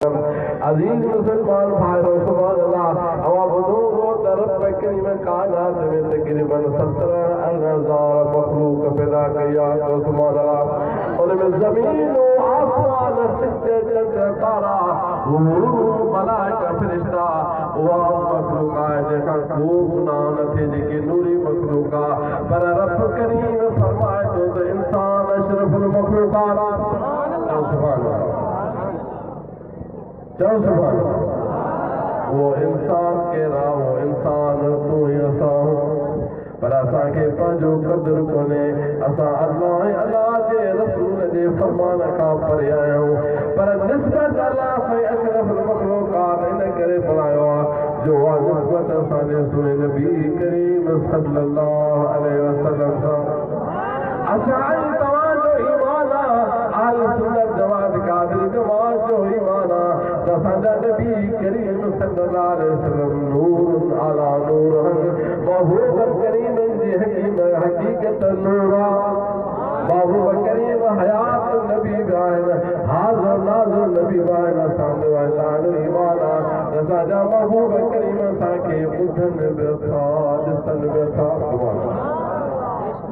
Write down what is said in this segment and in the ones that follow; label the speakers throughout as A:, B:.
A: अजीज मुसलमान भाइयों सुभान अल्लाह हवा बुजुर्गों तरफ करीम कायनात में तकरीबन 17,000 मखलूक पैदा किया तो सुभान अल्लाह उनमें जमीन और आसमान सिद्दे चंद्र तारा मलाइका फरिश्ता वो मखलूकात देखा खूब नाम थे जेके नूरी मखलूका पर रब करीम फरमाए तो इंसान अशरफुल मखलूकात सुभान अल्लाह चलो सुभान वो इंसान के रहा वो इंसान तू ही असां पर असां के पंहिंजो क़दुरु कोन्हे असां अल्लाह जे रसूल जे फरमान खां परे आया आहियूं पर निस्बत अल्लाह से अशरफुल मखलूकात इन करे बणायो आहे जो आहे निस्बत असांजे सुने नबी करीम सल्लल्लाहु अलैहि वसल्लम सां असां तव्हांजो ईमान आहे अहल सुन्नत जमात कादरी जमात जो ईमान आहे असांजा नबी करीम सल्लल्लाहु अलैहि वसल्लम नूर अला नूर महबूब करीम जी हकीकत नूर महबूब करीम हयात नबी बाइन हाज़िर नाज़िर नबी बाइन असांजो अल्लाह ईमान आहे असांजा महबूब करीम असांखे ॿुधनि बि था ॾिसनि बि था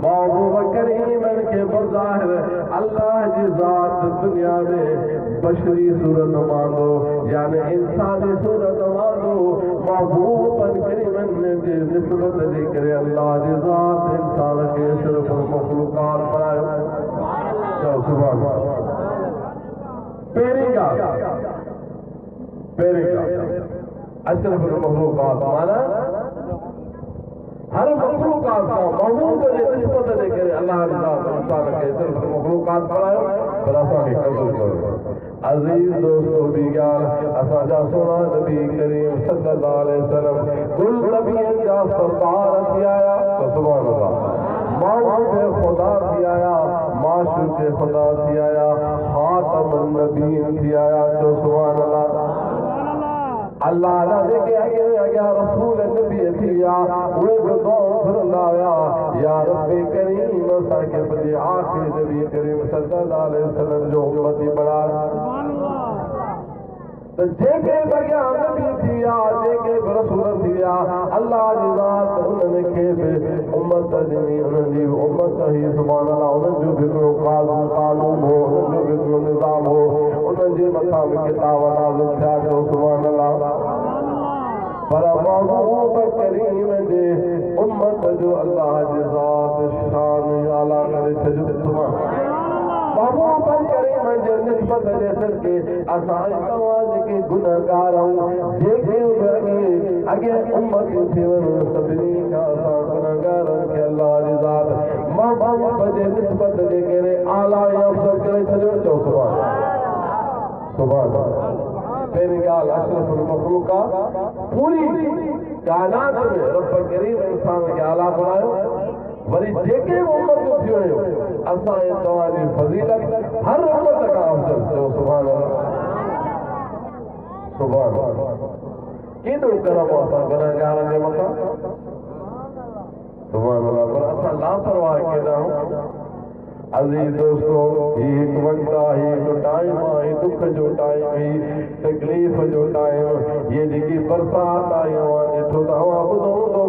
A: महबूब करीम के बज़ाहिर अल्लाह जी ज़ात दुनिया में बशरी सूरत मानो यानी इंसानी सूरत मानो महबूब करीम के निस्बत जे करे अल्लाह जी ज़ात इंसान के सिर्फ मखलूकात बनायो तो सुभान पेरेगा अशरफुल मखलूकात माना हर मखलूकात का महबूब जे निस्बत जे करे अल्लाह जी ज़ात इंसान के सिर्फ मखलूकात बनायो पर असां खे कबूल करो अजीज दोस्तों भी गाल असांजा सोना नबी करीम सल्लल्लाहु अलैहि वसल्लम कुल नबियन जा सरदार थी आया तो सुभान अल्लाह महबूब खुदा थी आया माशूक खुदा थी आया खातमुन नबीन थी आया तो सुभान अल्लाह अल्लाह जा जेके अॻियां रसूल नबी थी विया उहे बि दुआऊं घुरंदा हुया या रब्बे करीम असांखे बि आख़िरी नबी करीम सल्लल्लाहु अलैहि वसल्लम जो उम्मती बणा त जेके बि अॻियां नबी थी विया जेके बि रसूल थी विया अल्लाह जी ज़ात उन्हनि खे बि उम्मत ॾिनी उन्हनि जी उम्मत ई सुभान अल्लाह उन्हनि जो बि हिकिड़ो कानून हो उन्हनि जो बि हिकिड़ो निज़ाम हो उन्हनि जे मथां बि किताब नाज़िल थिया जो सुभान अल्लाह पर महबूब करीम जे उम्मत जो अल्लाह जी ज़ात शान आला करे छॾियो सुभान महबूब करीम जे निस्बत जे सदके असां तव्हां जेके गुनहगार आहियूं जेके बि अॻे उम्मत थी वञनि सभिनी खां असां गुनहगारनि खे अल्लाह जी ज़ात महबूब जे निस्बत जे करे आला ऐं अफ़ज़ल करे छॾियो चओ सुभान पहिरीं ॻाल्हि अशरफुल मखलूकात पूरी कायनात में रब करीम इंसान खे आला बणायो वरी जेके उम्मतूं थी वियूं असां ऐं तव्हांजी फज़ीलत हर उम्मत खां अफ़ज़ल चओ सुभान अल्लाह केॾो करम असां गुनहगारनि जे मथां सुभान अल्लाह पर असां लापरवाह केॾा आहियूं अजीज दोस्तों ही एक वक्त आहे हिकु टाइम आहे दुख जो टाइम ही तकलीफ़ जो टाइम ये जेकी बरसात आई ॾिठो त हवा ॿुधूं